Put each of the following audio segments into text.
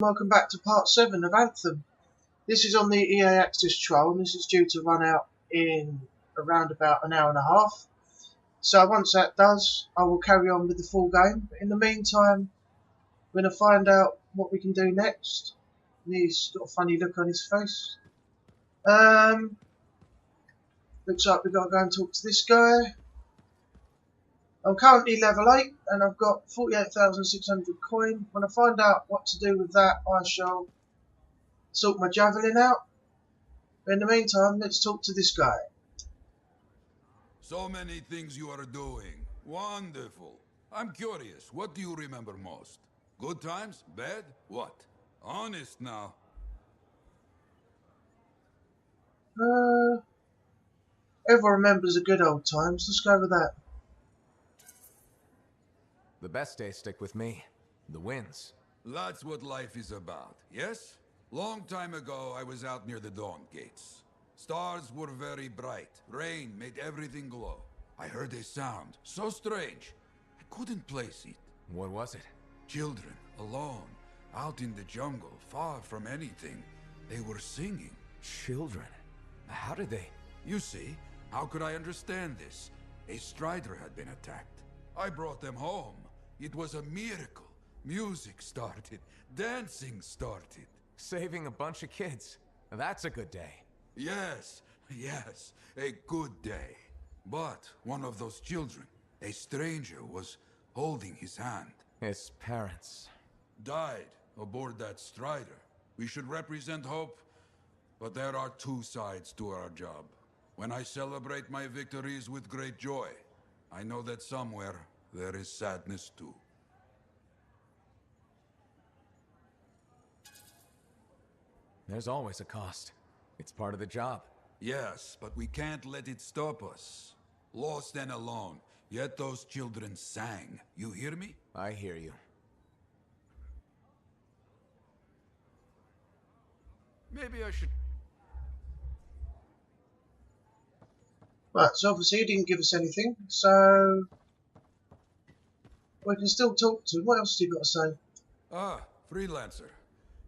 Welcome back to part 7 of Anthem. This is on the EA Access trial and this is due to run out in around about an hour and a half. So once that does, I will carry on with the full game. But in the meantime, we're going to find out what we can do next. And he's got a funny look on his face. Looks like we've got to go and talk to this guy. I'm currently level 8 and I've got 48,600 coin. When I find out what to do with that, I shall sort my javelin out. But in the meantime, let's talk to this guy. So many things you are doing. Wonderful. I'm curious, what do you remember most? Good times? Bad? What? Honest now. Everyone remembers the good old times. Let's go with that. The best days stick with me. The wins. That's what life is about, yes? Long time ago, I was out near the Dawn Gates. Stars were very bright. Rain made everything glow. I heard a sound, so strange. I couldn't place it. What was it? Children, alone, out in the jungle, far from anything. They were singing. Children? How did they? You see, how could I understand this? A strider had been attacked. I brought them home. It was a miracle. Music started. Dancing started. Saving a bunch of kids. That's a good day. Yes, a good day. But one of those children, a stranger, was holding his hand. His parents. Died aboard that strider. We should represent hope, but there are two sides to our job. When I celebrate my victories with great joy, I know that somewhere there is sadness too. There's always a cost. It's part of the job. Yes, but we can't let it stop us. Lost and alone, yet those children sang. You hear me? I hear you. Maybe I should... Right, so obviously he didn't give us anything, so we can still talk to him. What else has he got to say? Ah, freelancer.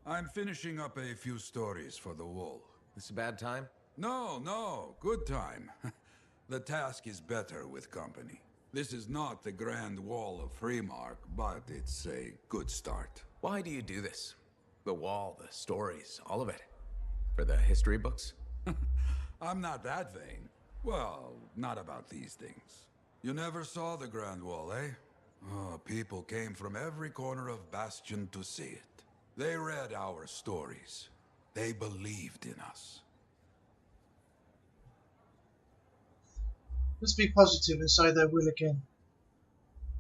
I'm finishing up a few stories for the wall. This a bad time? No, good time. The task is better with company. This is not the grand wall of Freemark, but it's a good start. Why do you do this? The wall, the stories, all of it. For the history books? I'm not that vain. Well, not about these things. You never saw the Grand Wall, eh? Oh, people came from every corner of Bastion to see it. They read our stories. They believed in us. Let's be positive and say they will again.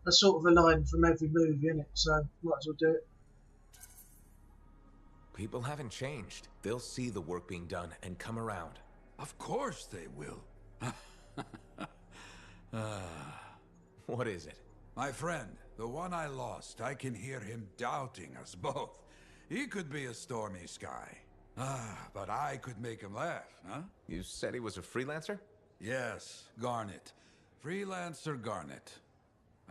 That's sort of a line from every movie, isn't it? So might as well do it. People haven't changed. They'll see the work being done and come around. Of course they will. What is it? My friend, the one I lost, I can hear him doubting us both. He could be a stormy sky. But I could make him laugh, huh? You said he was a freelancer? Yes, Garnet. Freelancer Garnet.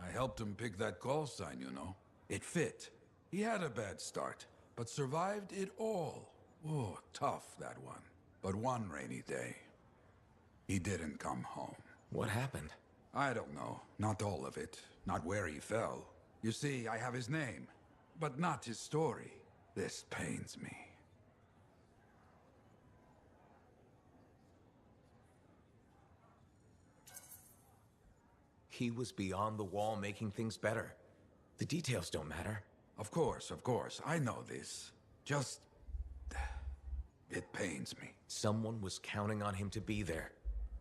I helped him pick that call sign, you know. It fit. He had a bad start, but survived it all. Oh, tough, that one. But one rainy day, he didn't come home. What happened? I don't know. Not all of it. Not where he fell. You see, I have his name, but not his story. This pains me. He was beyond the wall making things better. The details don't matter. Of course. I know this. Just... it pains me. Someone was counting on him to be there.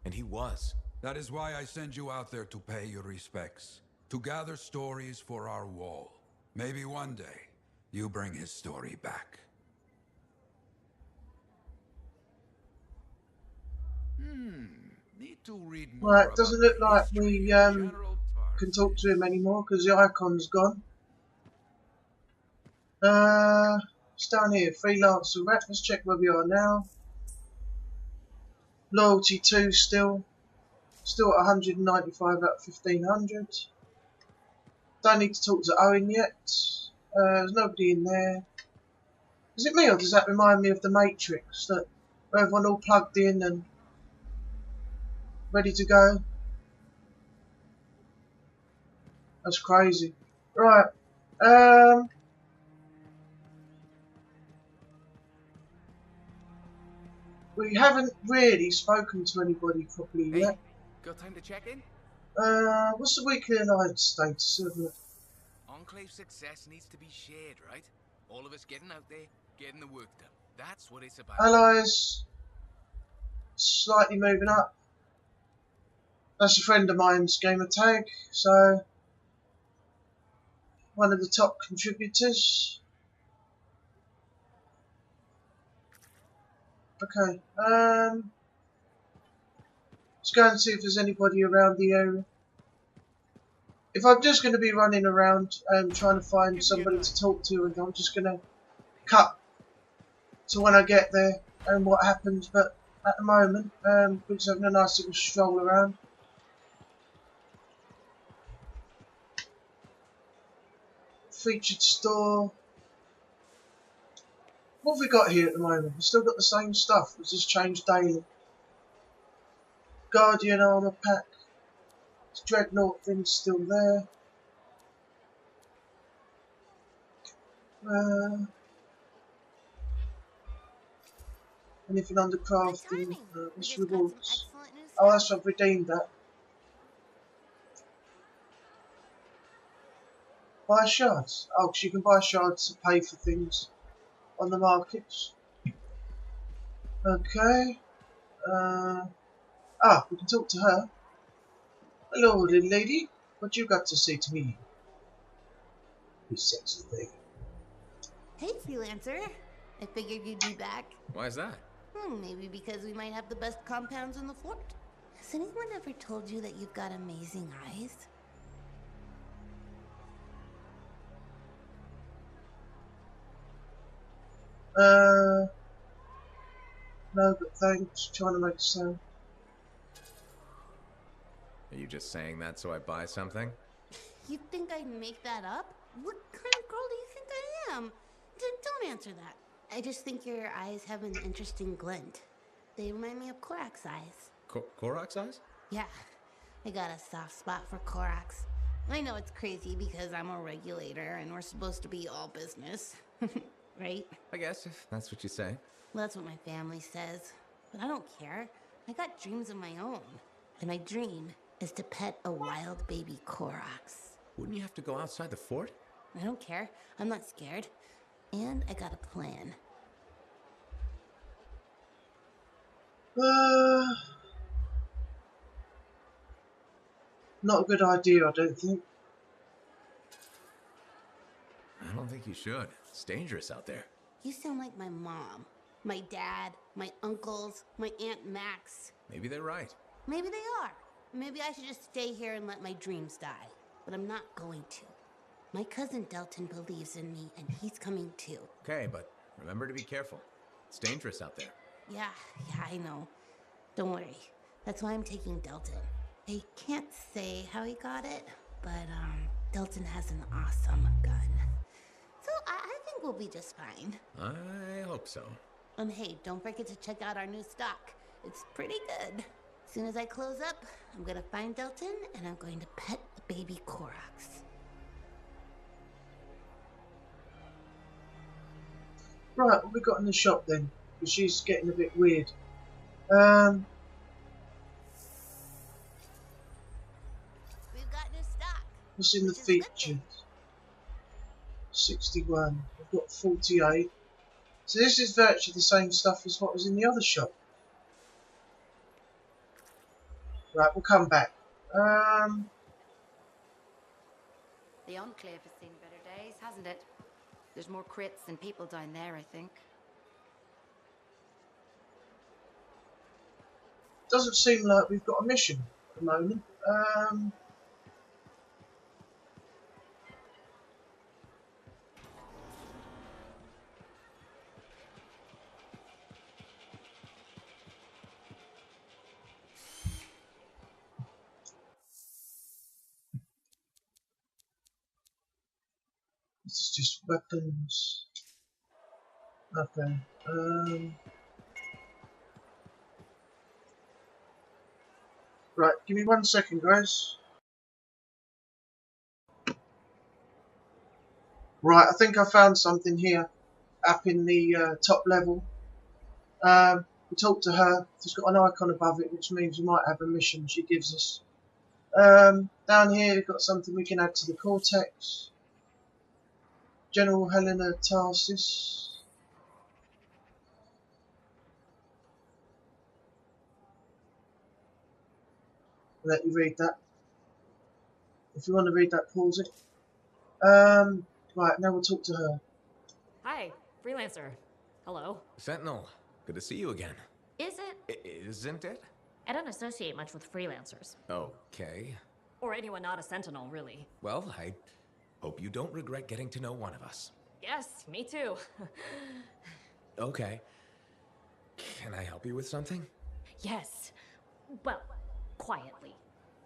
And he was. That is why I send you out there to pay your respects. To gather stories for our wall. Maybe one day, you bring his story back. Need to read more. Right, doesn't look like we General can talk to him anymore because the icon's gone. It's down here, freelancer rep. Let's check where we are now. Loyalty 2 still at 195 out of 1500. Don't need to talk to Owen yet. There's nobody in there. Is it me, or does that remind me of the Matrix, that where everyone all plugged in and ready to go? That's crazy. Right. We haven't really spoken to anybody properly Hey, yet. got time to check in? What's the weekly alliance status of it? Enclave success needs to be shared, right? All of us getting out there, getting the work done. That's what it's about. Allies slightly moving up. That's a friend of mine's gamer tag, so one of the top contributors. Okay, let's go and see if there's anybody around the area. If I'm just going to be running around and trying to find somebody to talk to, and I'm just going to cut to when I get there and what happens. But at the moment, we're just having a nice little stroll around. Featured store. What have we got here at the moment? We've still got the same stuff. It's just changed daily. Guardian armor pack. Dreadnought thing's still there. Anything under crafting? What's rewards? Oh, that's I've redeemed that. Buy shards. Oh, because you can buy shards to pay for things on the markets. Okay. We can talk to her. Hello, little lady. What you got to say to me? You sexy thing. Hey, freelancer. I figured you'd be back. Why is that? Maybe because we might have the best compounds in the fort. Has anyone ever told you that you've got amazing eyes? No, but thanks. Trying to make a sound. Are you just saying that so I buy something? You think I'd make that up? What kind of girl do you think I am? Don't answer that. I just think your eyes have an interesting glint. They remind me of Korak's eyes. Korak's eyes? Yeah, I got a soft spot for Korak's. I know it's crazy because I'm a regulator and we're supposed to be all business. Right? I guess, if that's what you say. Well, that's what my family says. But I don't care. I got dreams of my own. And my dream is to pet a wild baby Korax. Wouldn't you have to go outside the fort? I don't care. I'm not scared. And I got a plan. Not a good idea, I don't think. I don't think you should. It's dangerous out there. You sound like my mom, my dad, my uncles, my Aunt Max. Maybe they're right. Maybe they are. Maybe I should just stay here and let my dreams die. But I'm not going to. My cousin Delton believes in me, and he's coming too. Okay, but remember to be careful. It's dangerous out there. Yeah, I know. Don't worry. That's why I'm taking Delton. I can't say how he got it, but Delton has an awesome gun. So I think we'll be just fine. I hope so. And hey, don't forget to check out our new stock. It's pretty good. As soon as I close up, I'm gonna find Delton and I'm going to pet the baby Korax. Right, what we got in the shop then? Because she's getting a bit weird. We've got new stock. What's in the Which is a good features? thing. 61. I've got 48. So this is virtually the same stuff as what was in the other shop. Right, we'll come back. The Enclave has seen better days, hasn't it? There's more crits than people down there, I think. Doesn't seem like we've got a mission at the moment. This is just weapons. Okay. Right, give me 1 second, guys. Right, I think I found something here up in the top level. We talked to her. She's got an icon above it, which means we might have a mission she gives us. Down here, we've got something we can add to the cortex. General Helena Tarsis. I'll let you read that. If you want to read that, pause it. Right, now we'll talk to her. Hi, freelancer. Hello. Sentinel, good to see you again. Is it? Isn't it? I don't associate much with freelancers. Okay. Or anyone not a sentinel, really. Well, I hope you don't regret getting to know one of us. Yes, me too. Okay. Can I help you with something? Yes. Well, quietly.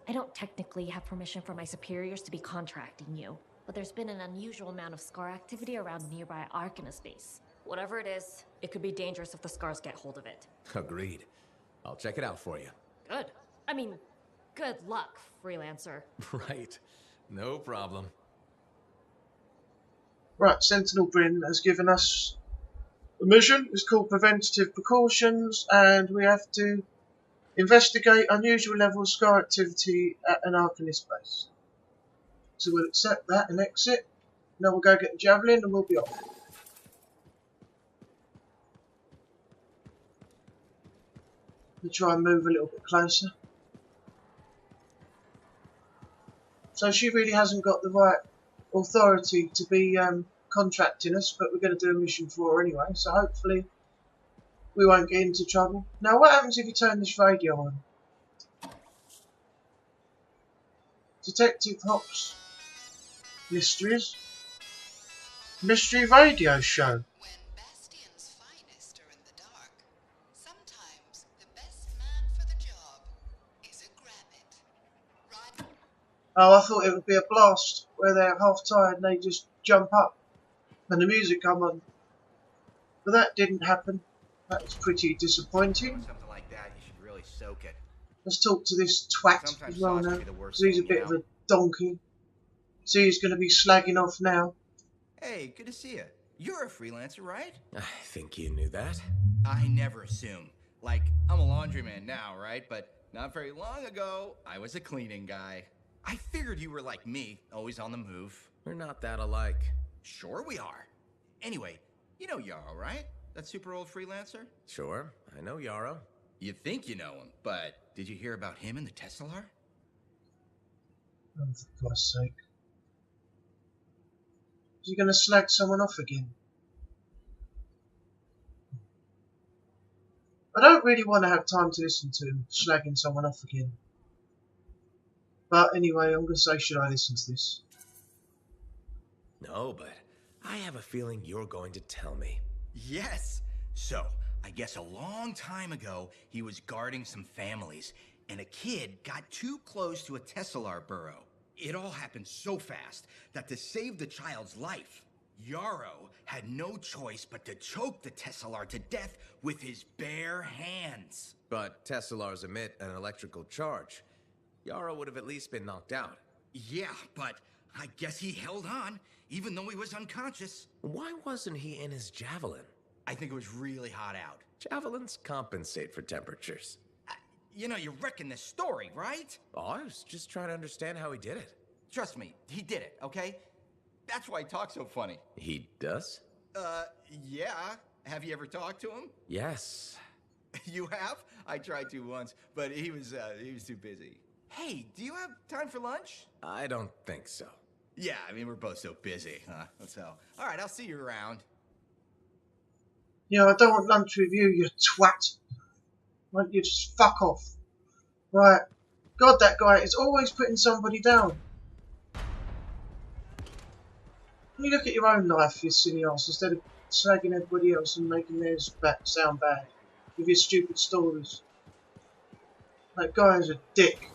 I don't technically have permission from my superiors to be contracting you, but there's been an unusual amount of scar activity around the nearby Arcanist base. Whatever it is, it could be dangerous if the scars get hold of it. Agreed. I'll check it out for you. Good. I mean, good luck, freelancer. Right. No problem. Right, Sentinel Bryn has given us a mission. It's called Preventative Precautions, and we have to investigate unusual level of scar activity at an Arcanist base. So we'll accept that and exit. Now we'll go get the javelin and we'll be off. We'll try and move a little bit closer. So she really hasn't got the right authority to be contracting us, but we're going to do a mission for her anyway, so hopefully we won't get into trouble. Now what happens if you turn this radio on? Detective Hop's Mysteries. Mystery radio show. When Bastion's finest are in the dark, sometimes the best man for the job is a grabbit. Right? Oh, I thought it would be a blast where they're half tired and they just jump up and the music come on. But that didn't happen. That was pretty disappointing. Something like that, you should really soak it. Let's talk to this twat Sometimes as well sauce now, can be the worst because he's a thing, bit you of know? a donkey. See, he's going to be slagging off now. Hey, good to see you. You're a freelancer, right? I think you knew that. I never assume. Like, I'm a laundryman now, right? But not very long ago, I was a cleaning guy. I figured you were like me, always on the move. We're not that alike. Sure we are. Anyway, you know Yarrow, right? That super old freelancer? Sure, I know Yarrow. You think you know him, but did you hear about him and the Tesla? Oh, for Christ's sake. Is he going to slag someone off again? I don't really want to have time to listen to him slagging someone off again. But anyway, I'm going to say, should I listen to this? No, but I have a feeling you're going to tell me. Yes. So, I guess a long time ago, he was guarding some families, and a kid got too close to a Teslar burrow. It all happened so fast that to save the child's life, Yarrow had no choice but to choke the Teslar to death with his bare hands. But Teslars emit an electrical charge. Yarrow would have at least been knocked out. Yeah, but I guess he held on, even though he was unconscious. Why wasn't he in his javelin? I think it was really hot out. Javelins compensate for temperatures. You know, you're wrecking this story, right? Oh, I was just trying to understand how he did it. Trust me, he did it, okay? That's why he talks so funny. He does? Yeah. Have you ever talked to him? Yes. You have? I tried to once, but he was too busy. Hey, do you have time for lunch? I don't think so. Yeah, I mean, we're both so busy, huh? So, all right, I'll see you around. You know, I don't want lunch with you, you twat. Why don't you just fuck off? Right. God, that guy is always putting somebody down. You look at your own life, you silly ass, instead of slagging everybody else and making theirs sound bad with your stupid stories. That guy is a dick.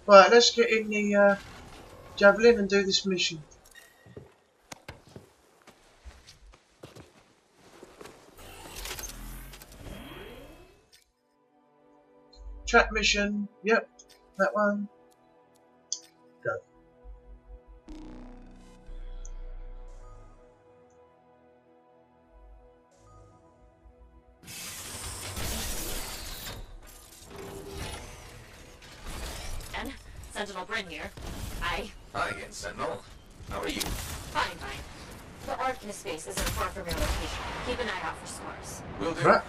Right, let's get in the javelin and do this mission. Track mission. Yep, that one. Go. And Sentinel Bryn here. Hi. Hi again, Sentinel. How are you? Fine, fine. The Ark in space isn't far from your location. Keep an eye out for scars. Will do. Right.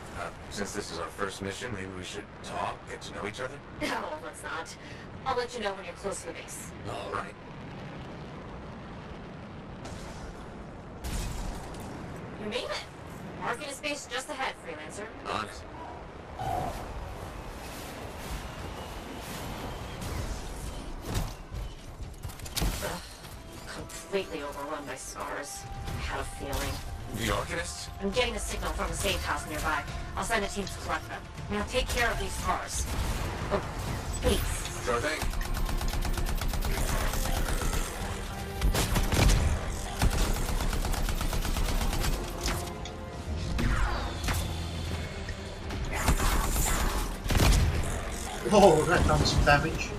Since this is our first mission, maybe we should talk, get to know each other? No, let's not. I'll let you know when you're close to the base. All right. You made it. Ark in space just ahead, Freelancer. On it. Completely overrun by scars. I had a feeling. The Arcanists? I'm getting a signal from a safe house nearby. I'll send a team to collect them. Now take care of these scars. Oh, please. Sure thing. Oh, that done some damage.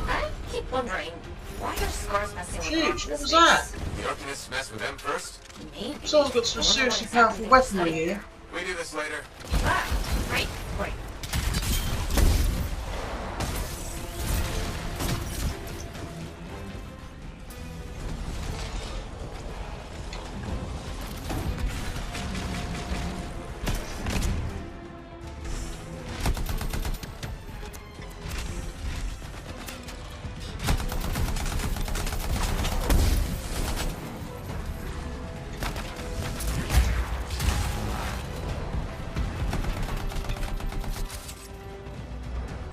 I keep wondering, why are scars messing with Jeez, Ark in what was space? that? The Arcanists mess with them first? Maybe. Someone's got some seriously powerful weaponry here. We do this later. Ah, right, right.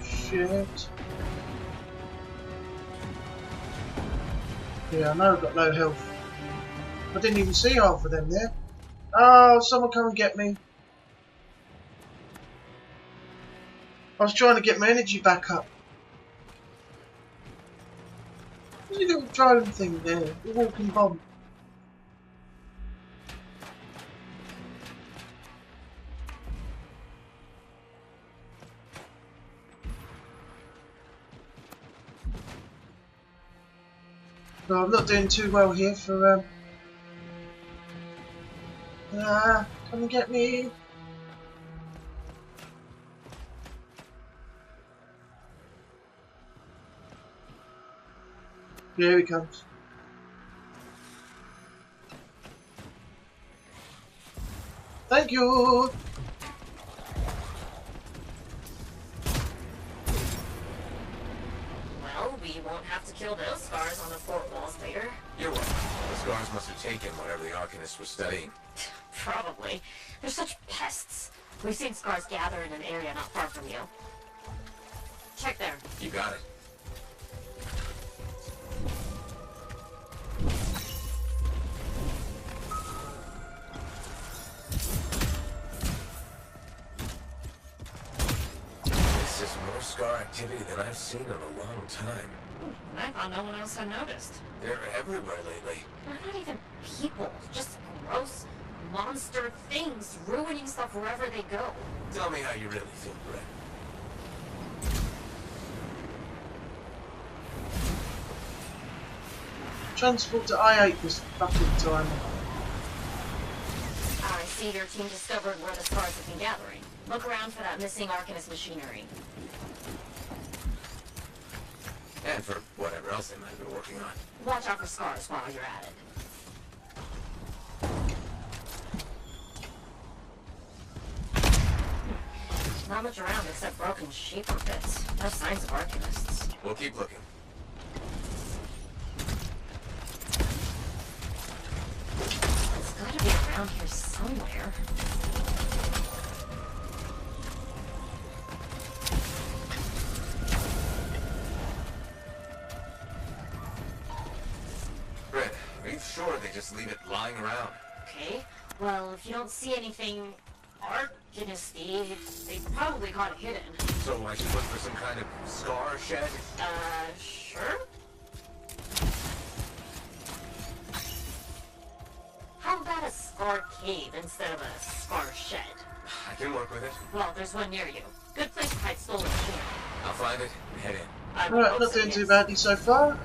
Shit. Yeah, I know I've got low health. I didn't even see half of them there. Oh, someone come and get me. I was trying to get my energy back up. What's a little drone thing there? The walking bomb. No, I'm not doing too well here for come and get me. Here he comes. Thank you. Well, we won't have to kill those scars on the fort walls later. You're welcome. The scars must have taken whatever the Arcanists were studying. Probably. They're such pests. We've seen scars gather in an area not far from you. Check there. You got it. This is more scar activity than I've seen in a long time. I thought no one else had noticed. They're everywhere lately. They're not even people. Just gross monster things ruining stuff wherever they go. Tell me how you really feel, Brett. Transport to I-8 this fucking time. I see your team discovered where the scars have been gathering. Look around for that missing Arcanist machinery. And for whatever else they might have been working on. Watch out for scars while you're at it. Not much around except broken shaper bits. No signs of Arcanists. We'll keep looking. It's gotta be around here somewhere. Brett, are you sure they just leave it lying around? Okay, well, if you don't see anything Arcanisty, they probably got it hidden. So I should look for some kind of scar shed? Sure? How about a scar cave instead of a scar shed? I can work with it. Well, there's one near you. Good place to hide stolen machinery. I'll find it and head in. I would Alright, hope not so, doing too yes. badly so far.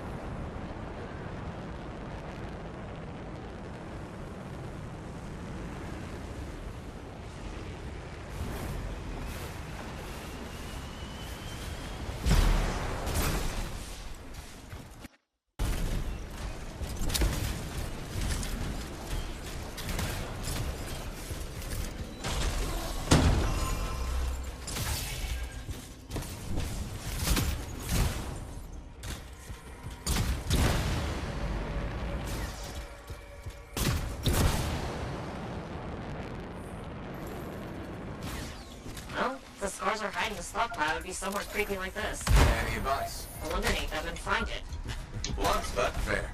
Well, if the scars are hiding the stockpile, would be somewhere creepy like this. Any advice? Eliminate them and find it. Blunt, but fair.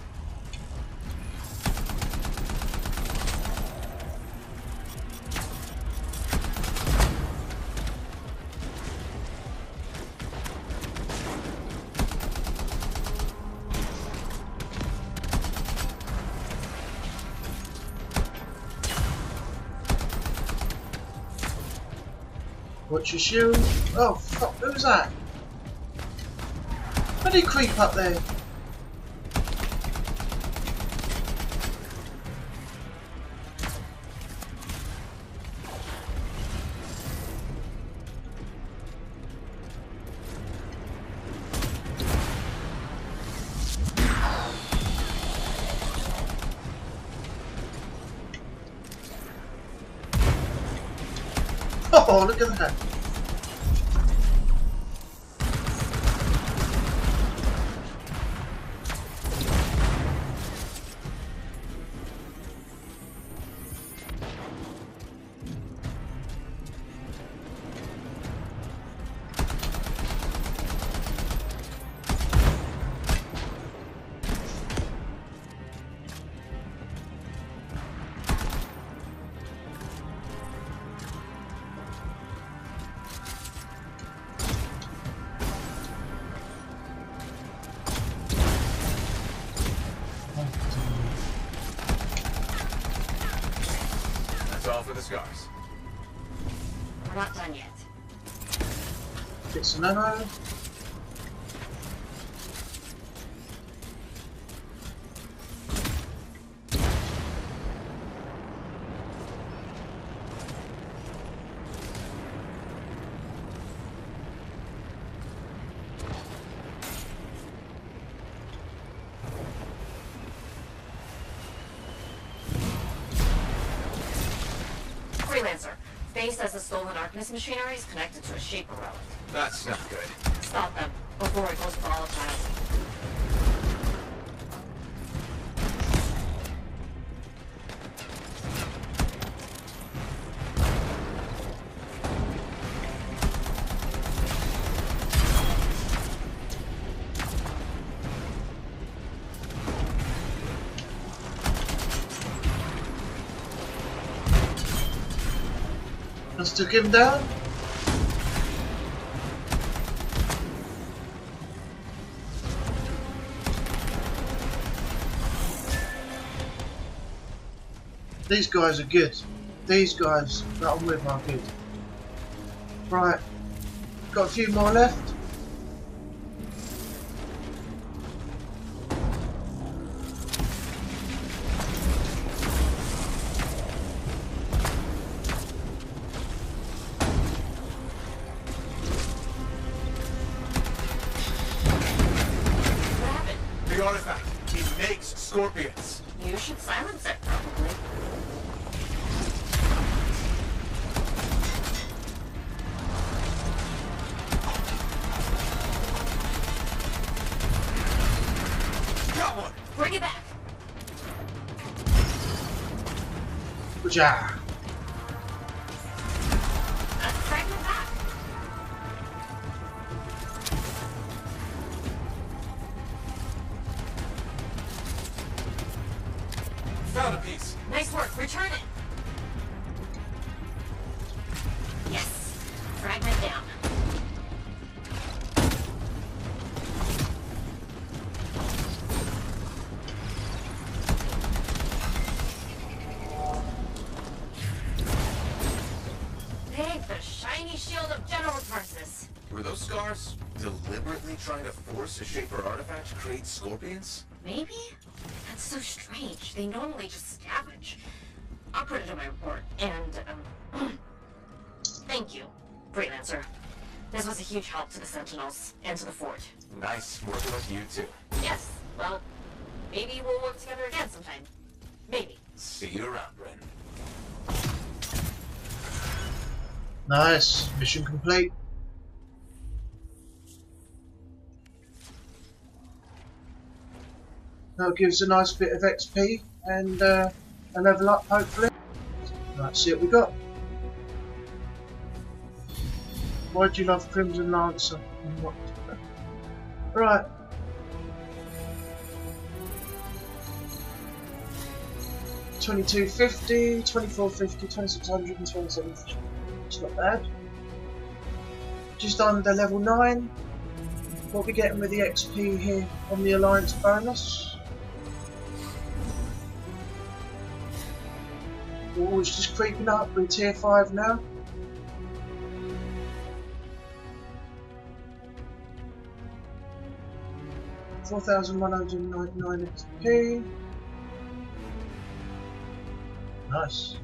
Watch your shield. Oh fuck, who was that? Why did he creep up there? Oh, look at that. That's all for the scars. We're not done yet. Get some ammo. Freelancer. Faye says the stolen Arcanist machinery is connected to a Shaper relic. That's not good. Stop them before it goes volatile. Just took him down. These guys are good. These guys that I'm with are good. Right, got a few more left. What happened? The artifact. He makes scorpions. You should silence it, probably. Got one. Bring it back. Good job. Fragment back. Found a piece. Nice work. Return it. Yes. Fragment down. those scars deliberately trying to force a Shaper artifact to create scorpions? Maybe? That's so strange. They normally just scavenge. I'll put it in my report. And, thank you, Freelancer. This was a huge help to the Sentinels and to the fort. Nice working with you too. Yes, well, maybe we'll work together again sometime. Maybe. See you around, Bren. Nice. Mission complete. That gives a nice bit of XP and a level up, hopefully. Let's see what we got. Why do you love Crimson Lancer? And what? Right. $22.50, $24.50, $2600 and $27.50. It's not bad. Just under level 9. What are we getting with the XP here on the Alliance bonus? Oh, it's just creeping up. We're tier 5 now. $4,199 XP. Nice.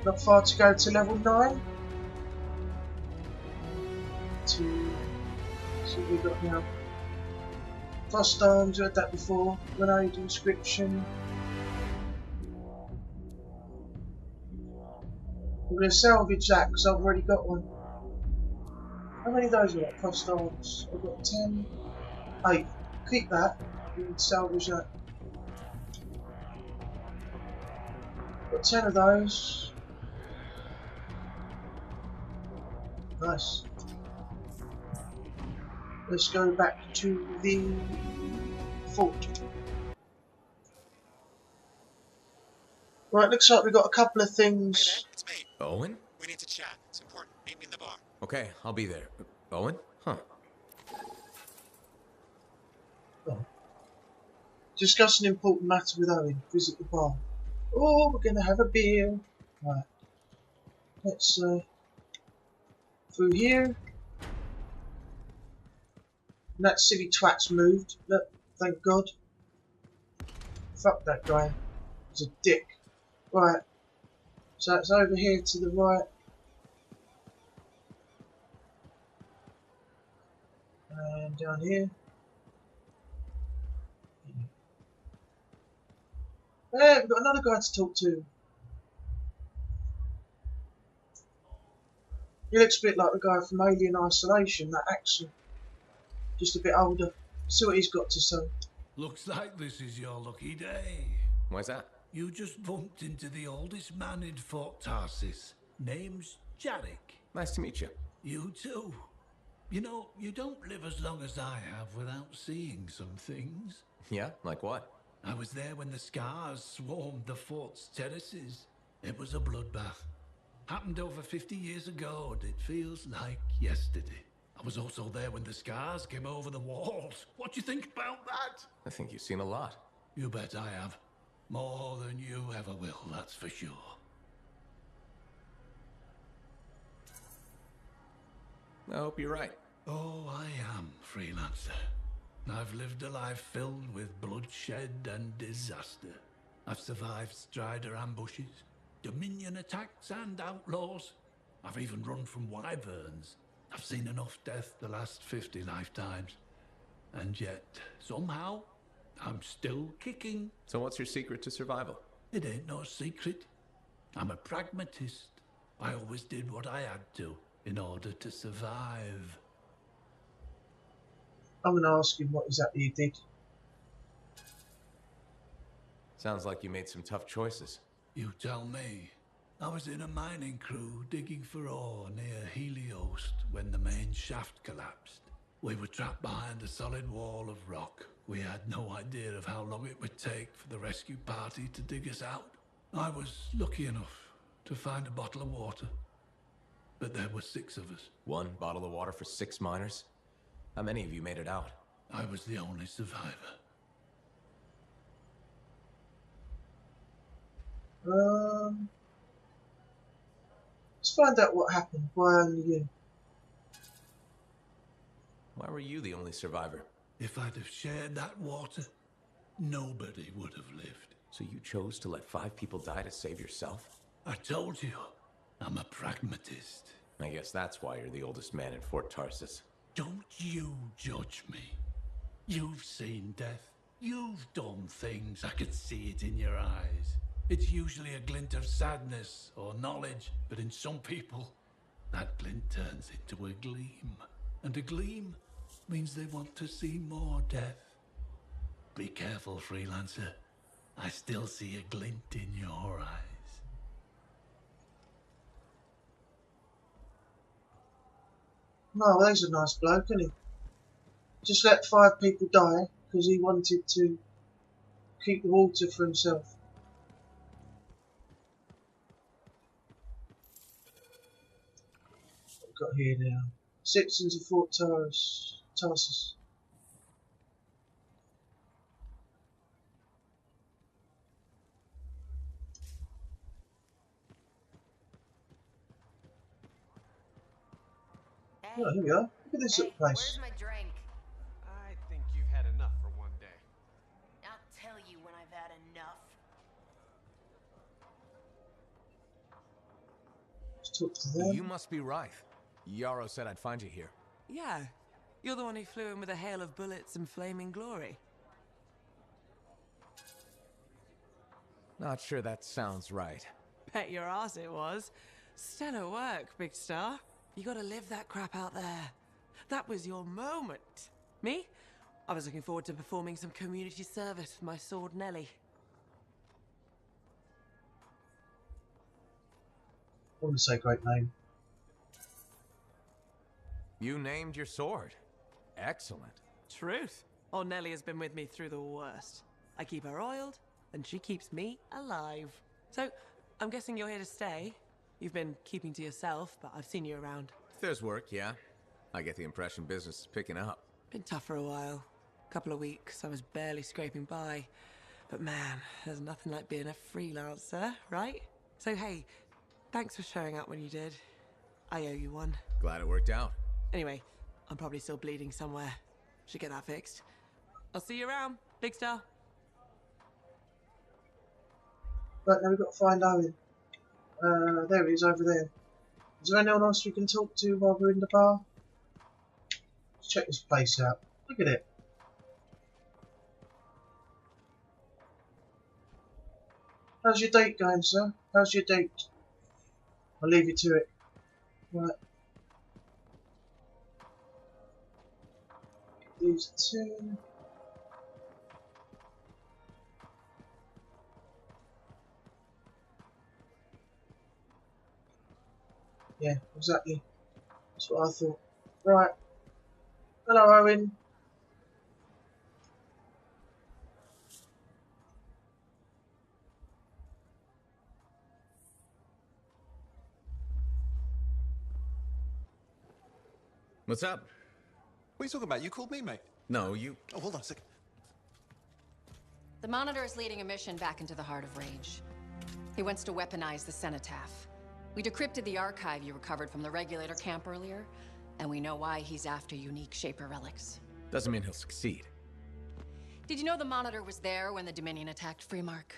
Not far to go to level 9. See what we got now. Frost arms, we had that before. Grenade inscription. I'm going to salvage that because I've already got one. How many of those are got? Frost arms. I've got 10. 8. Keep that. We can salvage that. Got 10 of those. Nice. Let's go back to the fort. Right, looks like we've got a couple of things. Hey, man, it's me. Owen? We need to chat. It's important. Meet me in the bar. Okay, I'll be there. Owen? Huh. Oh. Discuss an important matter with Owen. Visit the bar. Oh, we're gonna have a beer. Right. Let's through here. And that silly twat's moved. Look, thank God. Fuck that guy. He's a dick. Right. So it's over here to the right. And down here. Hey, we've got another guy to talk to. He looks a bit like the guy from Alien Isolation, that accent. Just a bit older. See what he's got to say. Looks like this is your lucky day. Why's that? You just bumped into the oldest man in Fort Tarsis. Name's Jarek. Nice to meet you. You too. You know, you don't live as long as I have without seeing some things. Yeah? Like what? I was there when the scars swarmed the fort's terraces. It was a bloodbath. Happened over 50 years ago, and it feels like yesterday. I was also there when the scars came over the walls. What do you think about that? I think you've seen a lot. You bet I have. More than you ever will, that's for sure. I hope you're right. Oh, I am, Freelancer. I've lived a life filled with bloodshed and disaster. I've survived Strider ambushes, Dominion attacks and outlaws. I've even run from wyverns. I've seen enough death the last 50 lifetimes. And yet, somehow, I'm still kicking. So what's your secret to survival? It ain't no secret. I'm a pragmatist. I always did what I had to in order to survive. I'm going to ask him what exactly he did. Sounds like you made some tough choices. You tell me. I was in a mining crew digging for ore near Heliost when the main shaft collapsed. We were trapped behind a solid wall of rock. We had no idea of how long it would take for the rescue party to dig us out. I was lucky enough to find a bottle of water. But there were 6 of us. 1 bottle of water for 6 miners? How many of you made it out? I was the only survivor. Let's find out what happened. Why only you? Why were you the only survivor? If I'd have shared that water, nobody would have lived. So you chose to let 5 people die to save yourself? I told you, I'm a pragmatist. I guess that's why you're the oldest man in Fort Tarsus. Don't you judge me. You've seen death. You've done things. I could see it in your eyes. It's usually a glint of sadness or knowledge, but in some people, that glint turns into a gleam. And a gleam means they want to see more death. Be careful, freelancer. I still see a glint in your eyes. Oh, well, he's a nice bloke, isn't he? Just let 5 people die because he wanted to keep the water for himself. What we've got here now? Citizens of Fort Tarsus. Hey, Oh, here we are. Look at this little place. where's my drink? I think you've had enough for one day. I'll tell you when I've had enough. Let's talk to them. You must be right. Yarrow said I'd find you here. Yeah. You're the one who flew in with a hail of bullets and flaming glory. Not sure that sounds right. Bet your ass it was. Stellar work, Big Star. You gotta live that crap out there. That was your moment. Me? I was looking forward to performing some community service with my sword Nelly. I want to say great name. You named your sword. Excellent. Truth. Oh, Nelly has been with me through the worst. I keep her oiled, and she keeps me alive. So, I'm guessing you're here to stay. You've been keeping to yourself, but I've seen you around. If there's work, yeah. I get the impression business is picking up. Been tough for a while. Couple of weeks, I was barely scraping by. But man, there's nothing like being a freelancer, right? So hey, thanks for showing up when you did. I owe you one. Glad it worked out. Anyway, I'm probably still bleeding somewhere. Should get that fixed. I'll see you around, Big Star. Right, now we've got to find Owen. There he is, over there. Is there anyone else we can talk to while we're in the bar? Let's check this place out. Look at it. How's your date going, sir? How's your date? I'll leave you to it. Right. These 2. Yeah, exactly. That's what I thought. Right. Hello, Owen. What's up? What are you talking about? You called me, mate. No, you... Oh, hold on a second. The Monitor is leading a mission back into the Heart of Rage. He wants to weaponize the Cenotaph. We decrypted the archive you recovered from the Regulator camp earlier, and we know why he's after unique Shaper relics. Doesn't mean he'll succeed. Did you know the Monitor was there when the Dominion attacked Freemark?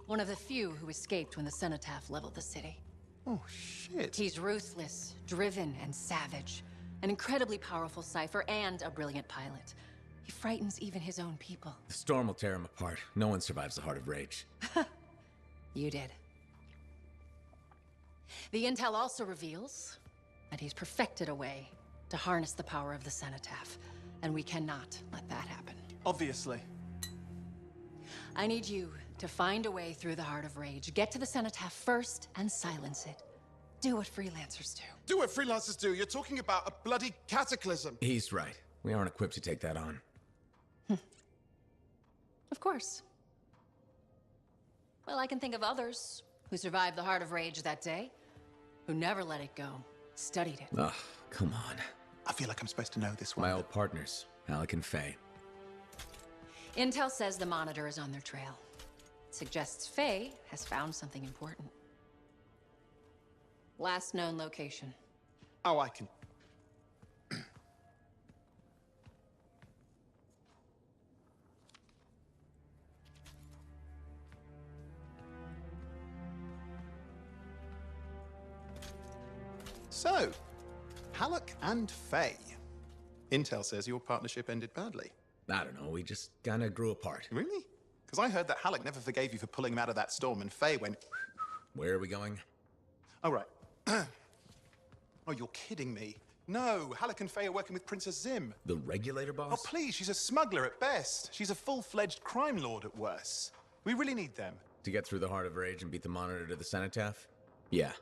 One of the few who escaped when the Cenotaph leveled the city. Oh, shit. He's ruthless, driven, and savage. An incredibly powerful cipher and a brilliant pilot. He frightens even his own people. The storm will tear him apart. No one survives the Heart of Rage. You did. The intel also reveals that he's perfected a way to harness the power of the Cenotaph, and we cannot let that happen. Obviously. I need you to find a way through the Heart of Rage, get to the Cenotaph first, and silence it. Do what freelancers do. Do what freelancers do. You're talking about a bloody cataclysm. He's right. We aren't equipped to take that on. Of course. Well, I can think of others who survived the Heart of Rage that day, who never let it go, studied it. Ugh, come on. I feel like I'm supposed to know this one. My old partners, Alec and Faye. Intel says the Monitor is on their trail. Suggests Faye has found something important. Last known location. Oh, I can... So, Halleck and Faye. Intel says your partnership ended badly. I don't know, we just kinda grew apart. Really? Because I heard that Halleck never forgave you for pulling him out of that storm, and Faye went... Where are we going? Oh, right. Oh, you're kidding me. No, Halleck and Faye are working with Princess Zim. The regulator boss? Oh, please, she's a smuggler at best. She's a full-fledged crime lord at worst. We really need them. To get through the Heart of Rage and beat the Monitor to the Cenotaph? Yeah,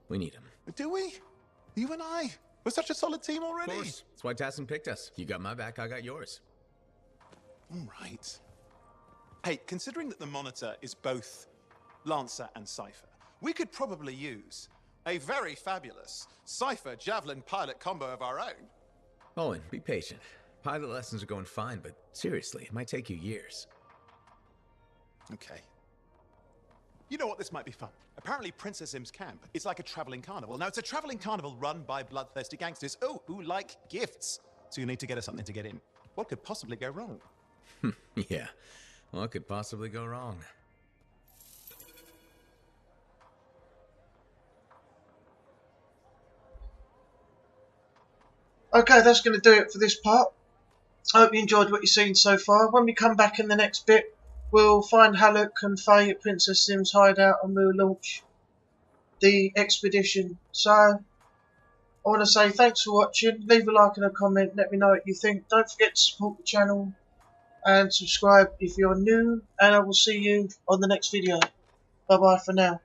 we need him. Do we? You and I? We're such a solid team already. Of course. That's why Tassin picked us. You got my back, I got yours. All right. Hey, considering that the Monitor is both Lancer and Cypher, we could probably use a very fabulous Cypher Javelin pilot combo of our own. Owen, be patient. Pilot lessons are going fine, but seriously, it might take you years. Okay. You know what? This might be fun. Apparently, Princess Zim's camp is like a traveling carnival. Now, it's a traveling carnival run by bloodthirsty gangsters, who like gifts. So you need to get us something to get in. What could possibly go wrong? Yeah, what could possibly go wrong? Okay, that's going to do it for this part. I hope you enjoyed what you've seen so far. When we come back in the next bit, we'll find Halleck and Faye at Princess Zim's hideout and we'll launch the expedition. So, I want to say thanks for watching. Leave a like and a comment. Let me know what you think. Don't forget to support the channel and subscribe if you're new. And I will see you on the next video. Bye bye for now.